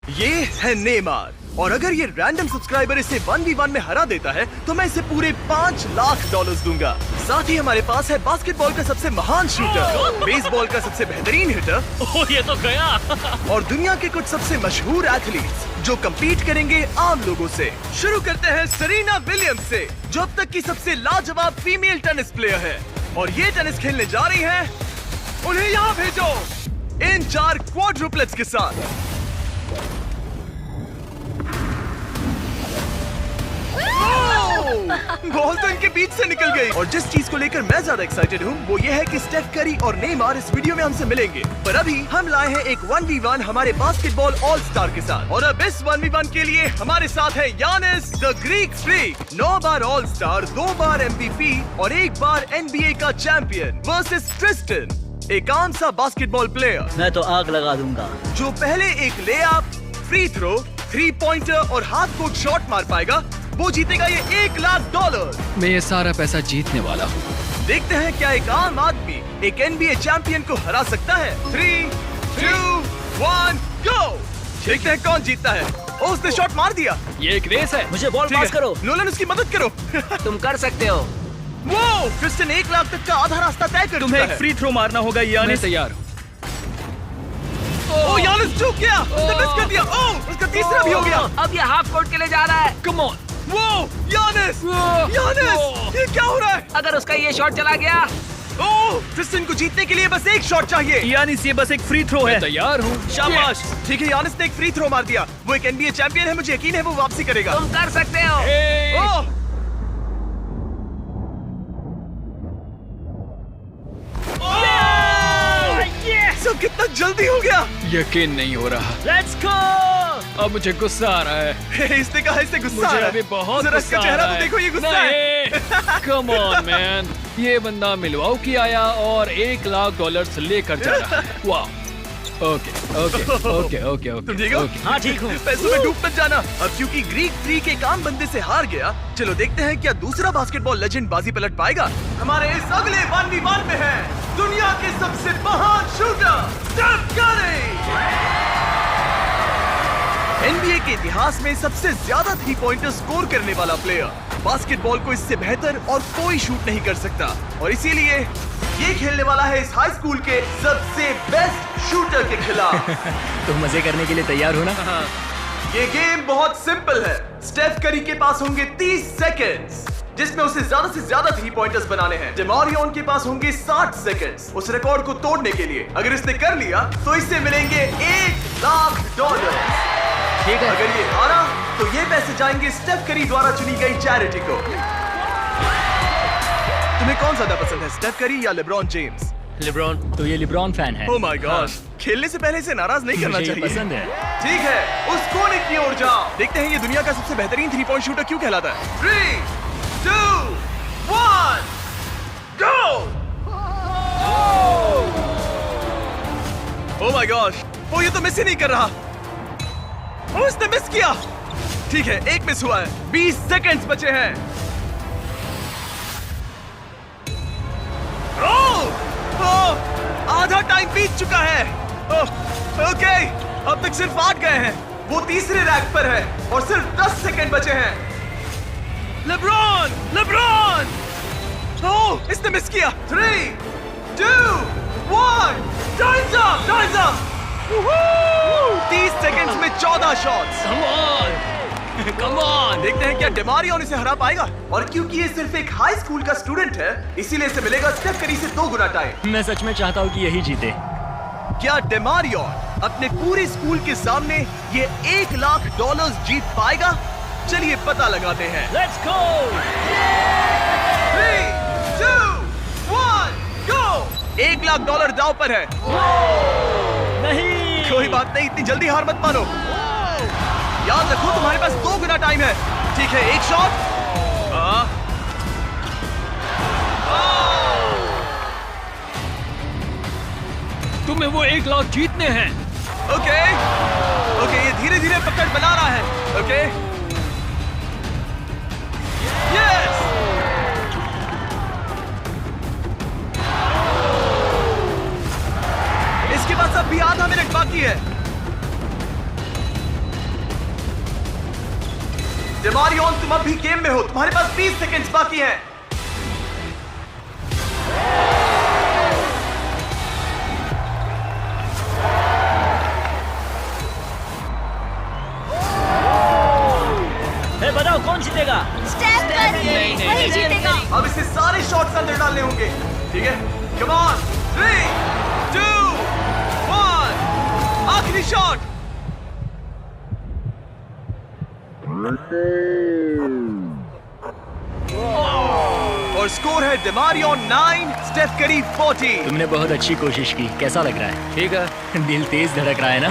ये है नेमार, और अगर ये रैंडम सब्सक्राइबर इसे 1v1 में हरा देता है तो मैं इसे पूरे $5 लाख दूंगा। साथ ही हमारे पास है बास्केटबॉल का सबसे महान शूटर, बेसबॉल का सबसे बेहतरीन हिटर, ये तो गया। और दुनिया के कुछ सबसे मशहूर एथलीट्स जो कम्पीट करेंगे आम लोगों से। शुरू करते हैं सेरेना विलियम्स से, जो अब तक की सबसे लाजवाब फीमेल टेनिस प्लेयर है, और ये टेनिस खेलने जा रही है। उन्हें यहाँ भेजो इन 4 क्वाड्रुप्लेट्स के साथ। बॉल तो इनके बीच से निकल गई। और जिस चीज को लेकर मैं ज्यादा एक्साइटेड हूँ वो ये है कि स्टेफ करी और नेमार इस वीडियो में हमसे मिलेंगे। पर अभी हम लाए हैं एक 1v1 हमारे बास्केटबॉल ऑल स्टार के साथ, और अब इस 1v1 के लिए हमारे साथ है Yannis the Greek freak, 9 bar all star, 2 bar MVP और 1 बार NBA का चैंपियन, वर्सेस ट्रिस्टन, एक आम सा बास्केटबॉल प्लेयर। मैं तो आग लगा दूंगा। जो पहले एक लेअप, फ्री थ्रो, 3 पॉइंटर और हाथ कोर्ट शॉट मार पाएगा वो जीतेगा ये $1 लाख। मैं ये सारा पैसा जीतने वाला हूँ। देखते हैं क्या एक आम आदमी एक NBA चैंपियन को हरा सकता है। 3, 2, 1, गो। देखते हैं कौन जीतता है। ओ, उसने शॉट मार दिया। ये एक रेस है। मुझे बॉल पास करो। नोलन उसकी मदद करो। तुम कर सकते हो। वो क्रिस्टियन $1 लाख तक का आधा रास्ता तय कर तुम्हें चुका एक है। फ्री थ्रो मारना होगा मैं यानिस। तैयार हूँ। ओ, यानिस चूक गया। उसने मिस कर दिया। ओ, उसका तीसरा भी हो गया। अब ये हाफ कोर्ट के लिए जा रहा है। Come on. वो यानिस, यानिस, ये क्या हो रहा है? अगर उसका ये शॉट चला गया। ओ, क्रिस्टियन को जीतने के लिए बस एक शॉट चाहिए। यानिस ये बस एक फ्री थ्रो है। मैं तैयार हूँ। शाबाश। ठीक है, यानिस ने एक फ्री थ्रो मार दिया। वो एक NBA चैंपियन है, मुझे यकीन है वो वापसी करेगा। तुम कर सकते हो। ओह! सब कितना जल्दी हो गया। यकीन नहीं हो रहा। Let's go. अब मुझे गुस्सा आ रहा है। इसने कहा इससे गुस्सा आ मुझे रहा है। अभी बहुत जरा गुस्सा इसका आ चेहरा रहा तो है। देखो, ये गुस्सा है। नहीं। Come on man. ये बंदा मिलवाउकी आया और $1 लाख लेकर जा रहा है। वाह। ओके ओके ओके ओके तुम ओके ठीक हो? ओके। हाँ ठीक हूँ। पैसों में डूब मत जाना। अब क्योंकि ग्रीक फ्रीक एक आम बंदे से हार गया, चलो देखते हैं क्या दूसरा बास्केटबॉल लेजेंड बाजी पलट पाएगा। हमारे इस अगले 1v1 में है दुनिया के सबसे महान शूटर स्टेफ करी। NBA के इतिहास में सबसे ज्यादा 3 पॉइंटर स्कोर करने वाला प्लेयर। बास्केटबॉल को इससे बेहतर और कोई शूट नहीं कर सकता, और इसीलिए ये खेलने वाला है इस हाई स्कूल के सबसे बेस्ट शूटर के खिलाफ। तो मजे करने के लिए तैयार हो ना? ये गेम बहुत सिंपल है। स्टेफ करी के पास होंगे 30 सेकंड्स, जिसमें उसे ज्यादा से ज्यादा 3 पॉइंटर्स बनाने हैं। डेमारियन के पास होंगे 60 सेकंड्स उस रिकॉर्ड को तोड़ने के लिए। अगर इसने कर लिया तो इससे मिलेंगे $1 लाख। ठीक है। अगर ये हारा तो ये पैसे जाएंगे स्टेफ करी द्वारा चुनी गई चैरिटी को। तुम्हें कौन ज्यादा पसंद है, स्टेफ करी या लेब्रॉन जेम्स? लिब्रॉन। तो ये लिब्रॉन फैन है। ओह माय गॉड, खेलने से पहले इसे नाराज नहीं करना मुझे ये चाहिए। पसंद है। ठीक है, उस कोने की ओर जाओ। देखते हैं ये दुनिया का सबसे बेहतरीन 3 पॉइंट शूटर क्यों कहलाता है। 3, 2, 1, गो! ओह माय गॉश, वो ये तो मिस ही नहीं कर रहा। ओ, इसने मिस किया। ठीक है, एक मिस हुआ है। 20 सेकंड्स बचे हैं। आधा टाइम बीत चुका है। ओके, अब तक सिर्फ 8 गए हैं। वो तीसरे रैक पर है और सिर्फ 10 सेकंड बचे हैं। LeBron, LeBron! ओह, इसने मिस किया। 3, 2, 1, times up, times up! 30 seconds में 14 shots. Come on, come on. देखते हैं क्या डेमारियन इसे हरा पाएगा। और क्योंकि ये सिर्फ एक हाई स्कूल का स्टूडेंट है, इसीलिए इसे मिलेगा स्टेफ करी से 2 गुना टाइम। मैं सच में चाहता हूँ कि यही जीते। क्या डेमारियन अपने पूरे स्कूल के सामने ये $1 लाख जीत पाएगा? चलिए पता लगाते हैं। Let's go. 3, 2, 1, गो! $1 लाख दांव पर है। नहीं। कोई बात नहीं, इतनी जल्दी हार मत मानो। याद रखो तुम्हारे पास 2 गुना टाइम है। ठीक है, एक शॉट। तुम्हें वो $1 लाख जीतने हैं। ओके, ओके, ये धीरे धीरे पकड़ बना रहा है। Okay, yes! इसके पास अब भी आधा मिनट बाकी है। डेमारियन, तुम अब भी गेम में हो। तुम्हारे पास 20 सेकंड्स बाकी हैं। बताओ कौन जीतेगा? स्टेफ करी वही जीतेगा। अब इसे सारे शॉट्स अंदर डालने होंगे, ठीक है? कम ऑन, 3, 2, 1, आखिरी शॉट। और स्कोर है डेमारियन 9, स्टेफ करी 40। तुमने बहुत अच्छी कोशिश की। कैसा लग रहा है? ठीक है। दिल तेज धड़क रहा है ना?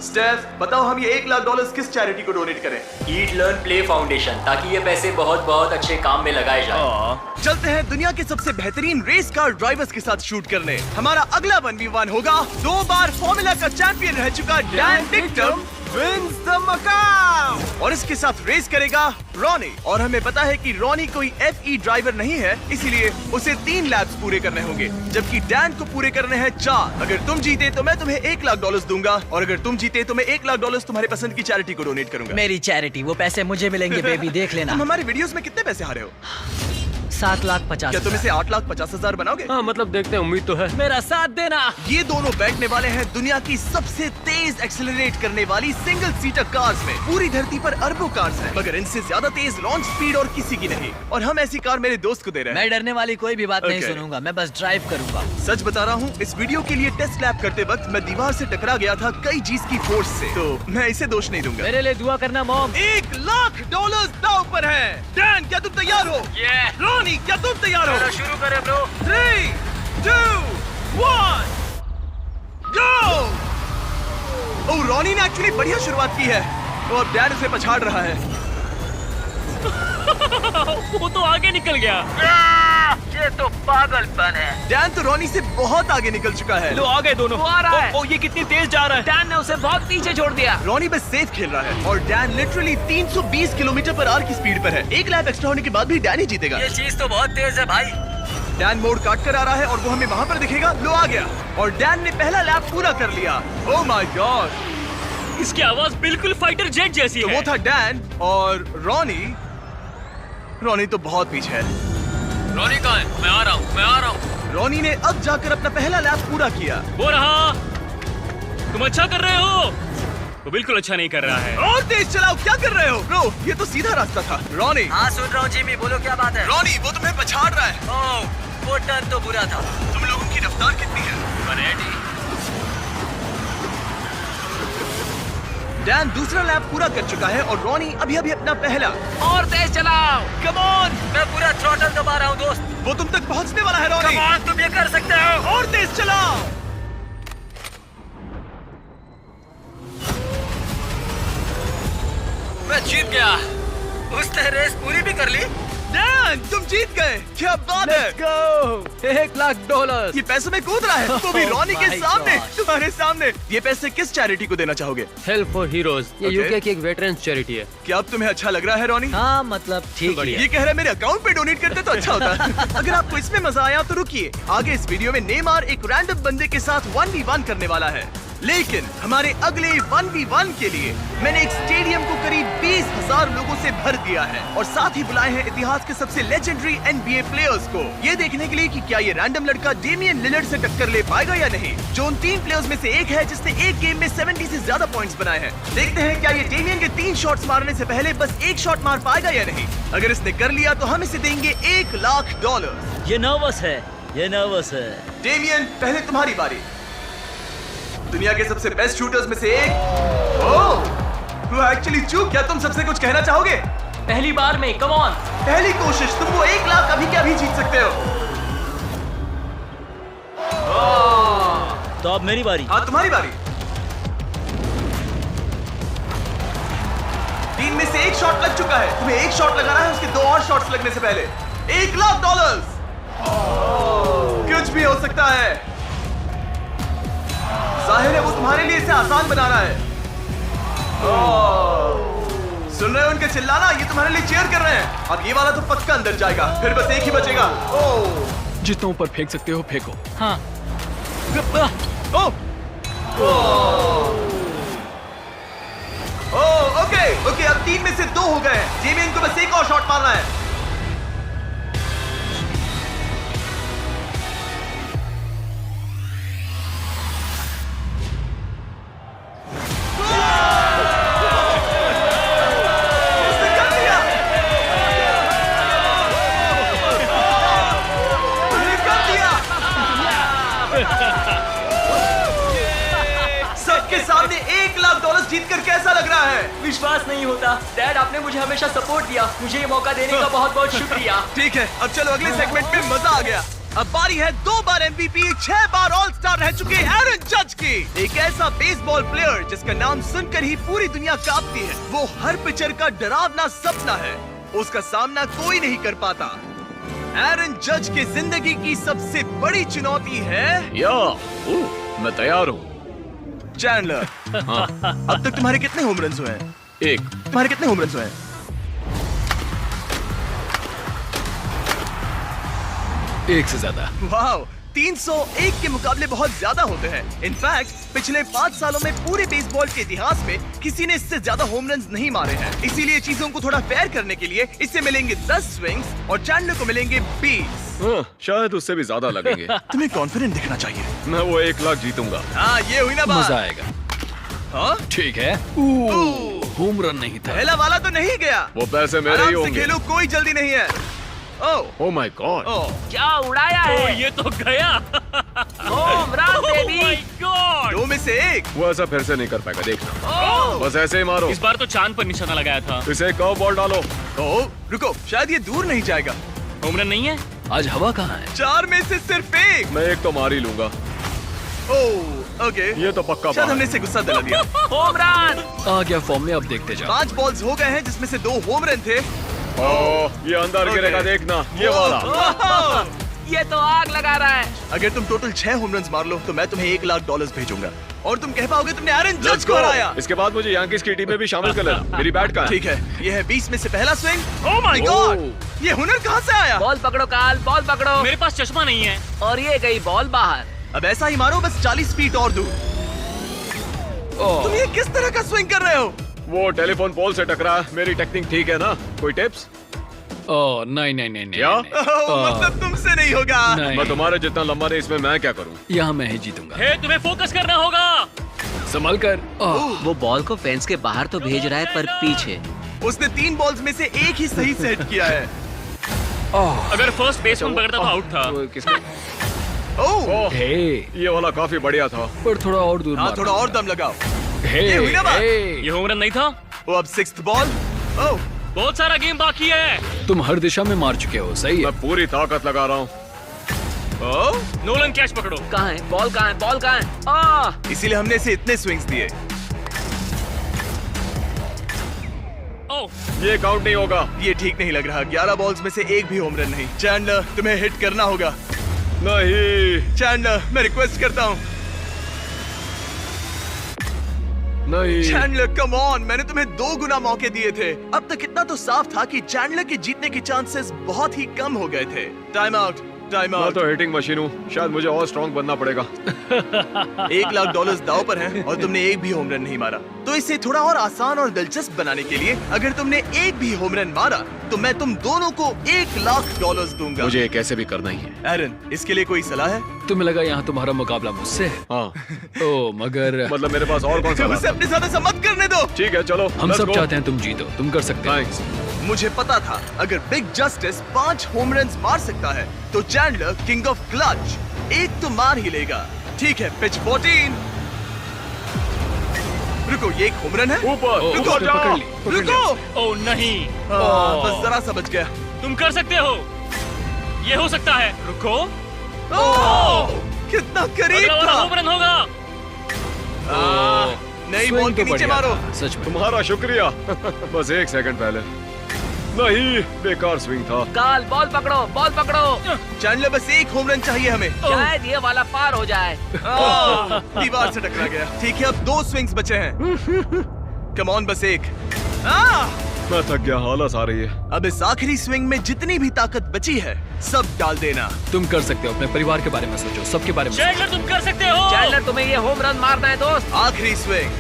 स्टेफ, बताओ हम ये $1 लाख किस चैरिटी को डोनेट करें? ईट लर्न प्ले फाउंडेशन, ताकि ये पैसे बहुत बहुत अच्छे काम में लगाए जाए। चलते हैं दुनिया के सबसे बेहतरीन रेस कार ड्राइवर्स के साथ शूट करने। हमारा अगला 1v1 होगा 2 बार फॉर्मूला का चैंपियन रह चुका डैन टिकटम विंस द मकाम, और इसके साथ रेस करेगा रॉनी। और हमें पता है कि रॉनी कोई FE ड्राइवर नहीं है, इसीलिए उसे 3 लैप्स पूरे करने होंगे, जबकि डैन को पूरे करने हैं 4। अगर तुम जीते तो मैं तुम्हें $1 लाख दूंगा, और अगर तुम जीते तो मैं $1 लाख तुम्हारे पसंद की चैरिटी को डोनेट करूंगा। मेरी चैरिटी, वो पैसे मुझे मिलेंगे बेबी, देख लेना। तुम हमारे वीडियोस में कितने पैसे हारे हो? 7,50,000। क्या तुम इसे 8,50,000 बनाओगे? हाँ मतलब देखते हैं, उम्मीद तो है। मेरा साथ देना। ये दोनों बैठने वाले हैं दुनिया की सबसे तेज एक्सेलरेट करने वाली सिंगल सीटर कार्स में। पूरी धरती पर अरबों कार्स हैं, मगर इनसे ज्यादा तेज लॉन्च स्पीड और किसी की नहीं। और हम ऐसी कार मेरे दोस्त को दे रहे हैं। मैं डरने वाली कोई भी बात नहीं Okay. सुनूंगा, मैं बस ड्राइव करूंगा। सच बता रहा हूँ, इस वीडियो के लिए टेस्ट लैब करते वक्त मैं दीवार से टकरा गया था कई G's की फोर्स से, तो मैं इसे दोष नहीं दूंगा। मेरे लिए दुआ करना मॉम। $1 लाख दांव पर है। डैन, क्या तुम तैयार हो? रॉनी, क्या तुम तैयार हो? शुरू करें ब्रो। 3, 2, 1, गो! ओह, रॉनी ने एक्चुअली बढ़िया शुरुआत की है, और डैन उसे पछाड़ रहा है। वो तो आगे निकल गया। ये तो पागलपन है। डैन तो रॉनी से बहुत आगे निकल चुका है। लो आ गए दोनों। वो आ रहा है। ओ, ये कितनी तेज जा रहा है। डैन ने उसे बहुत पीछे छोड़ दिया। रॉनी बस सेफ खेल रहा है, और डैन लिटरली 320 किलोमीटर/आवर की स्पीड पर है। 1 लैप एक्स्ट्रा होने के बाद भी डैन ही जीतेगा। ये चीज तो बहुत तेज है भाई। डैन मोड़ काट कर आ रहा है, और वो हमें वहाँ पर दिखेगा। लो, आ गया, और डैन ने पहला लैप पूरा कर लिया। ओह माय गॉड, इसकी आवाज बिल्कुल फाइटर जेट जैसी तो है। वो था डैन, और रॉनी तो बहुत पीछे है। रॉनी कहाँ है? मैं आ रहा हूँ। रॉनी ने अब जाकर अपना पहला लैप पूरा किया। वो रहा। तुम अच्छा कर रहे हो। वो बिल्कुल अच्छा नहीं कर रहा है। और तेज चलाओ, क्या कर रहे हो ब्रो? ये तो सीधा रास्ता था। रॉनी, हाँ सुन रहा हूँ जिमी, बोलो क्या बात है? रॉनी, वो तुम्हें पछाड़ रहा है। ओह, वो टर्न तो बुरा था। तुम लोगों की रफ्तार कितनी है? डैन दूसरा लैप पूरा कर चुका है, और रॉनी अभी अपना पहला। और तेज चलाओ। कम ऑन, मैं पूरा थ्रॉटल दबा रहा हूँ दोस्त। वो तुम तक पहुंचने वाला है रॉनी। तुम ये कर सकते हो। और तेज चलाओ। मैं जीत गया। उसने रेस पूरी भी कर ली। डैन, तुम जीत गए। क्या बात है। $1 लाख। ये पैसों में कूद रहा है, वो भी रॉनी के my सामने, God. तुम्हारे सामने। ये पैसे किस चैरिटी को देना चाहोगे? हेल्प फॉर हीरोज, ये Okay. यूके की एक वेटरन्स चैरिटी है। क्या अब तुम्हें अच्छा लग रहा है रॉनी? हाँ मतलब ठीक ही ये है। कह रहा है मेरे अकाउंट पे डोनेट करते तो अच्छा होता। अगर आपको इसमें मजा आया तो रुकिए, आगे इस वीडियो में नेमार एक रैंडम बंदे के साथ 1v1 करने वाला है। लेकिन हमारे अगले 1v1 के लिए मैंने एक स्टेडियम को करीब 20,000 लोगों से भर दिया है, और साथ ही बुलाए हैं इतिहास के सबसे लेजेंडरी NBA प्लेयर्स को, ये देखने के लिए कि क्या ये रैंडम लड़का डेमियन लिलर्ड से टक्कर ले पाएगा या नहीं, जो उन 3 प्लेयर्स में से एक है जिसने एक गेम में 70 से ज्यादा पॉइंट्स बनाए हैं। देखते हैं क्या ये डेमियन के 3 शॉट्स मारने से पहले बस 1 शॉट मार पाएगा या नहीं। अगर इसने कर लिया तो हम इसे देंगे $1 लाख। ये नर्वस है, ये नर्वस है। डेमियन, पहले तुम्हारी बारी। दुनिया के सबसे बेस्ट शूटर्स में से एक। ओह, तू एक्चुअली चूक। क्या तुम सबसे कुछ कहना चाहोगे? पहली बार में, कम ऑन। पहली कोशिश, तुम वो $1 लाख अभी के अभी जीत सकते हो। तो अब मेरी बारी। हाँ, तुम्हारी बारी। 3 में से 1 शॉट लग चुका है, तुम्हें 1 शॉट लगाना है उसके 2 और शॉट्स लगने से पहले। $1 लाख। कुछ भी हो सकता है। जाहिर है वो तुम्हारे लिए इसे आसान बना रहा है। सुन रहे हो उनके चिल्लाना? ये तुम्हारे लिए चीयर कर रहे हैं। अब ये वाला तो पक्का अंदर जाएगा, फिर बस एक ही बचेगा। ओह, जितना ऊपर फेंक सकते हो फेंको। हाँ। ओह, ओह, ओके, ओके, अब 3 में से 2 हो गए हैं। जेमियन को बस एक और शॉट मारना है। उसने कर दिया। उसने कर दिया। सबके सामने $1,00,000 जीतकर कैसा लग रहा है? विश्वास नहीं होता। डैड, आपने मुझे हमेशा सपोर्ट दिया। मुझे ये मौका देने का बहुत बहुत शुक्रिया। ठीक है, अब चलो अगले सेगमेंट में मजा आ गया। अब बारी है 2 बार MVP, 6 बार ऑल स्टार रह चुके एरन जज की। एक ऐसा बेसबॉल प्लेयर जिसका नाम सुनकर ही पूरी दुनिया कांपती है। वो हर पिचर का डरावना सपना है, उसका सामना कोई नहीं कर पाता। एरन जज की जिंदगी की सबसे बड़ी चुनौती है मैं तैयार हूँ। चैंडलर। अब तक तुम्हारे कितने होम रन्स हुए हैं? 1। तुम्हारे कितने होम रन्स हुए हैं? 1 से ज्यादा। वाह, 301 के मुकाबले बहुत ज्यादा होते हैं। इनफैक्ट पिछले 5 सालों में पूरे बेसबॉल के इतिहास में किसी ने इससे ज्यादा होम रन्स नहीं मारे हैं। इसीलिए चीजों को थोड़ा फेयर करने के लिए इससे मिलेंगे 10 स्विंग्स और चैंडलर को मिलेंगे 20। शायद उससे भी ज्यादा लगेंगे। तुम्हें कॉन्फिडेंट दिखना चाहिए। मैं वो 1,00,000 जीतूंगा। हाँ, ये हुई ना बात। मजा आएगा। हाँ? ठीक है। होम रन नहीं था। पहला वाला तो नहीं गया। वो पैसे मेरे ही आराम से होंगे। खेलो, कोई जल्दी नहीं है। Oh my God. क्या उड़ाया ओ, है? ये तो गया। Home run Oh my baby. God! 2 में से 1। वो ऐसा फिर से नहीं कर पाएगा, देखना। ओह, बस ऐसे ही मारो। इस बार तो चांद पर निशाना लगाया था। इसे कर्व बॉल डालो। ओह, रुको, शायद ये दूर नहीं जाएगा। होम रन नहीं है। आज हवा कहाँ है? 4 में से सिर्फ 1। मैं एक तो मार ही लूंगा। ओह, ओके। ये तो पक्का शायद बात हमने है। इसे गुस्सा दिला दिया। Home run. आ गया फॉर्म में, अब देखते जाओ। 5 बॉल्स हो गए हैं जिसमें से 2 होम रन थे। ओह, ये अंदर गिरेगा, देखना। ये वाला। ओह, ये तो आग लगा रहा है। अगर तुम टोटल 6 होम रन मार लो तो मैं तुम्हें $1,00,000 भेजूंगा और तुम कह पाओगे तुमने एरन जज Let's को go। हराया। इसके बाद मुझे यांकीज की टीम में भी शामिल कर लेना। मेरी बैट का ठीक है, ये है 20 में से पहला स्विंग। Oh my गॉड, ये हुनर कहाँ से आया? बॉल पकड़ो काल, बॉल पकड़ो। मेरे पास चश्मा नहीं है। और ये गई बॉल बाहर। अब ऐसा ही मारो, बस 40 फीट और दूर। तुम ये किस तरह का स्विंग कर रहे हो? वो टेलीफोन पोल से टकरा। मेरी टेक्निक ठीक है ना? कोई टिप्स? ओह नहीं नहीं नहीं नहीं। क्या? नहीं। ओह, मतलब तुमसे नहीं होगा। नहीं। मैं तुम्हारे जितना लंबा नहीं, इसमें मैं क्या करूं? यहाँ मैं ही जीतूंगा। हे, तुम्हें फोकस करना होगा। संभल कर। वो बॉल को फेंस के बाहर तो भेज रहा है पर पीछे। उसने 3 बॉल्स में से एक ही सही सेट किया है। अगर फर्स्ट बेसमैन पकड़ता तो आउट था। वो किसने? ओह, ओह, हे, ये वाला काफी बढ़िया था। पर थोड़ा और दूर हाँ, मारना थोड़ा और होगा। दम लगाओ। हे, ये हुई ना बात? हे, ये होम रन नहीं था। ओ, अब 6th बॉल। ओह, बहुत सारा गेम बाकी है। तुम हर दिशा में मार चुके हो, सही है। मैं पूरी ताकत लगा रहा हूँ। ओह, नोलन कैच पकड़ो। कहाँ है बॉल, कहाँ है बॉल, कहाँ है? आह, इसीलिए हमने इसे इतने स्विंग्स दिए। ओह, ये काउंट नहीं होगा। ये ठीक नहीं लग रहा। 11 बॉल्स में से एक भी होम रन नहीं। चैंडलर, तुम्हें हिट करना होगा। नहीं, चैंडलर, मैं रिक्वेस्ट करता हूँ। नहीं। चैंडलर, कम ऑन, मैंने तुम्हें 2 गुना मौके दिए थे। अब तक इतना तो साफ था कि चैंडलर के जीतने के चांसेस बहुत ही कम हो गए थे। टाइम आउट, टाइम मैं आउट। तो हिटिंग मशीन हूँ। शायद मुझे और स्ट्रॉन्ग बनना पड़ेगा। $1,00,000 दांव पर हैं और तुमने एक भी होम रन नहीं मारा। तो इसे थोड़ा और आसान और दिलचस्प बनाने के लिए अगर तुमने एक भी होम रन मारा तो मैं तुम दोनों को $1,00,000 दूंगा। मुझे ये कैसे भी करना ही है। एरन, इसके लिए कोई सलाह है? तुम्हें लगा यहाँ तुम्हारा मुकाबला मुझसे है? हाँ, ओ मगर मतलब मेरे पास और कौन सा उसे अपने साथ ऐसा मत करने दो। ठीक है, चलो हम let's सब go। चाहते हैं तुम जीतो, तुम कर सकते हो। थैंक्स। मुझे पता था अगर बिग जस्टिस 5 होम रन मार सकता है तो चैंडलर किंग ऑफ क्लच एक तो मार ही लेगा। ठीक है, पिच 14। रुको, ये एक होम रन है। ऊपर ओ, रुको, उसने पकड़ ली, पकड़ रुको। ओह नहीं। बस जरा सा बच गया। तुम कर सकते हो। ये हो सकता है। रुको। ओह, कितना करीब अगला वाला था। होम रन होगा। नई Swing बॉल के तो नीचे बढ़िया मारो। था, सच में। तुम्हारा शुक्रिया। बस 1 सेकंड पहले। नहीं, बेकार स्विंग था। काल, बॉल पकड़ो, बॉल पकड़ो। चैंडलर, बस एक होम रन चाहिए हमें। शायद ये वाला पार हो जाए। दीवार से टकरा गया। ठीक है, अब 2 स्विंग्स बचे हैं। कम ऑन, बस एक। मैं थक गया, आलस आ रही है। अब इस आखिरी स्विंग में जितनी भी ताकत बची है सब डाल देना। तुम कर सकते हो। अपने परिवार के बारे में सोचो, सबके बारे में सोचो। चैंडलर, तुम कर सकते हो। चैंडलर, तुम्हें ये होम रन मारना है दोस्त। आखिरी स्विंग।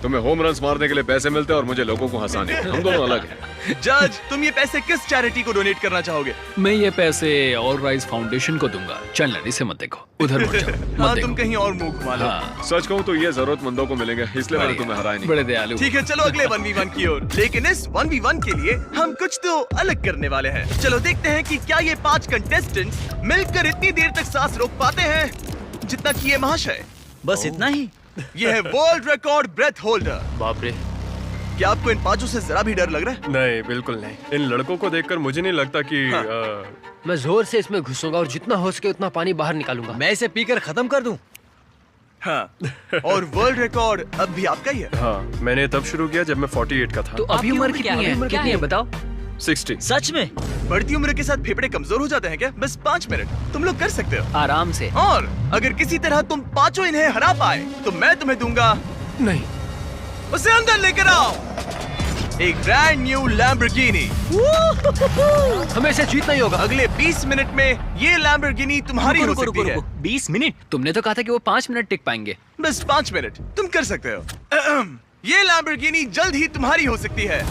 तुम्हें होम रन्स मारने के लिए पैसे मिलते हैं और मुझे लोगों को हंसाने। हम दोनों अलग हैं। जज, तुम ये पैसे किस चैरिटी को डोनेट करना चाहोगे? मैं ये पैसे ऑल राइज फाउंडेशन को दूंगा। चल इसे मत देखो, उधर मुड़ जाओ, मत हाँ, देखो। तुम कहीं और मुंह घुमा लो। हाँ, सच कहूँ तो ये जरूरतमंदों को मिलेंगे, इसलिए मैंने तुम्हें हराया नहीं। बड़े दयालु। ठीक है, चलो अगले 1v1 की ओर। लेकिन इस 1v1 के लिए हम कुछ तो अलग करने वाले हैं। चलो देखते हैं कि क्या ये 5 कंटेस्टेंट्स मिलकर इतनी देर तक सांस रोक पाते हैं जितना कि ये महाशय। बस इतना ही? ये है वर्ल्ड रिकॉर्ड ब्रेथ होल्डर। बाप रे। क्या आपको इन 5 से जरा भी डर लग रहा है? नहीं, बिल्कुल नहीं। इन लड़कों को देखकर मुझे नहीं लगता कि हाँ। मैं जोर से इसमें घुसूंगा और जितना हो सके उतना पानी बाहर निकालूंगा। मैं इसे पीकर खत्म कर दूं। हाँ, और वर्ल्ड रिकॉर्ड अब भी आपका ही है। हाँ, मैंने तब शुरू किया जब मैं 48 का था। तो अभी उम्र कितनी है? क्या है बताओ? 60। सच में? बढ़ती उम्र के साथ फेफड़े कमजोर हो जाते हैं क्या? बस 5 मिनट तुम लोग कर सकते हो आराम से। और अगर किसी तरह तुम 5 इन्हें हरा पाए तो मैं तुम्हें दूंगा, नहीं, उसे अंदर लेकर आओ, एक ब्रांड न्यू लैम्बोर्गिनी। हमें इसे जीतना ही होगा। अगले 20 मिनट में ये लैम्बोर्गिनी तुम्हारी हो सकती है। 20 मिनट? तुमने तो कहा था कि वो 5 मिनट टिक पाएंगे। बस 5 मिनट तुम कर सकते हो। ये लैम्बोर्गिनी जल्द ही तुम्हारी हो सकती है।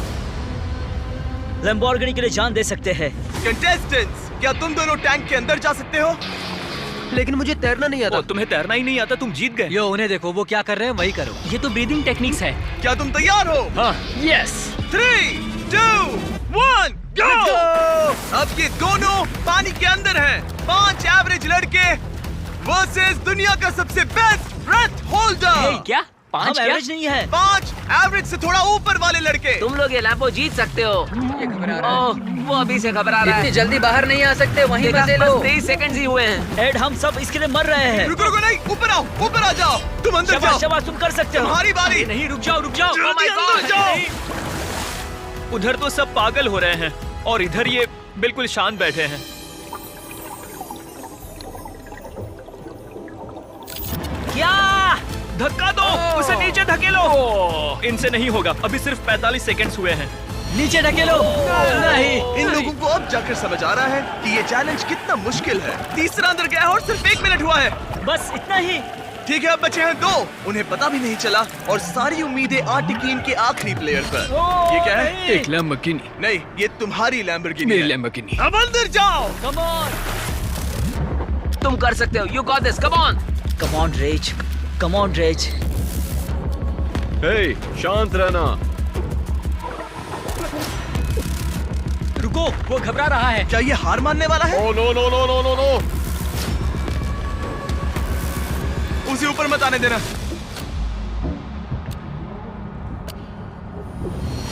लैम्बोर्गिनी के लिए जान दे सकते हैं। कंटेस्टेंट्स, क्या तुम दोनों टैंक के अंदर जा सकते हो? लेकिन मुझे तैरना नहीं आता। तुम्हें तैरना ही नहीं आता, तुम जीत गए। यो उन्हें देखो, वो क्या कर रहे हैं वही करो। ये तो ब्रीदिंग टेक्निक्स है। क्या तुम तैयार हो? हाँ, यस। 3, 2, 1, गो! अब ये दोनों पानी के अंदर हैं। 5 एवरेज लड़के वर्सेस दुनिया का सबसे बेस्ट ब्रेथ होल्डर। क्या? 5 हम क्या? एवरेज नहीं है। 5 एवरेज से थोड़ा ऊपर वाले लड़के। तुम लोग ये लैम्बो जीत सकते हो। ये घबरा रहा है। ओह, वो अभी से घबरा रहा इतनी है। जल्दी बाहर नहीं आ सकते, वहीं देखा, फंसे बस लो। 23 सेकंड्स ही हुए हैं। एड, हम सब इसके लिए मर रहे हैं। रुको रुको, नहीं, ऊपर आओ, ऊपर आ जाओ। तुम अंदर शाबाश जाओ, शाबाश, तुम कर सकते हो। तुम्हारी बारी। नहीं, रुक जाओ, रुक जाओ। जल्दी Oh my अंदर God! जाओ। नहीं। उधर तो सब पागल हो रहे हैं और इधर ये बिल्कुल शांत बैठे हैं। क्या? धक्का दो, उसे नीचे धकेलो। इनसे नहीं होगा, अभी सिर्फ 45 सेकंड्स हुए हैं। नीचे ढकेलो। नहीं। इन लोगों को अब जाकर समझ आ रहा है कि ये चैलेंज कितना मुश्किल है। तीसरा अंदर गया है और सिर्फ 1 मिनट हुआ है। बस इतना ही। ठीक है, अब बचे हैं 2। उन्हें पता भी नहीं चला और सारी उम्मीदें आ टिकी इनके आखिरी प्लेयर पर। ये क्या है? एक लैम्बोर्गिनी। नहीं, ये तुम्हारी लैम्बोर्गिनी मेरी है। लैम्बोर्गिनी। अब अंदर जाओ। Come on. तुम कर सकते हो। You got this, come on. Come on रेज, कम ऑन रेज। हे, शांत रहना। रुको, वो घबरा रहा है। क्या ये हार मानने वाला है? Oh no no no no no no. उसे ऊपर मत आने देना।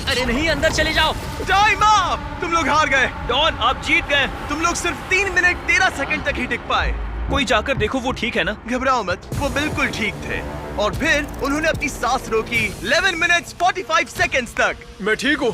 अरे नहीं, अंदर चले जाओ। Time up! तुम लोग हार गए। डॉन, आप जीत गए। तुम लोग सिर्फ 3 मिनट 13 सेकंड तक ही टिक पाए। कोई जाकर देखो, वो ठीक है ना? घबराओ मत, वो बिल्कुल ठीक थे। और फिर उन्होंने अपनी सांस रोकी 11 मिनट्स 45 सेकंड्स तक। मैं ठीक हूँ।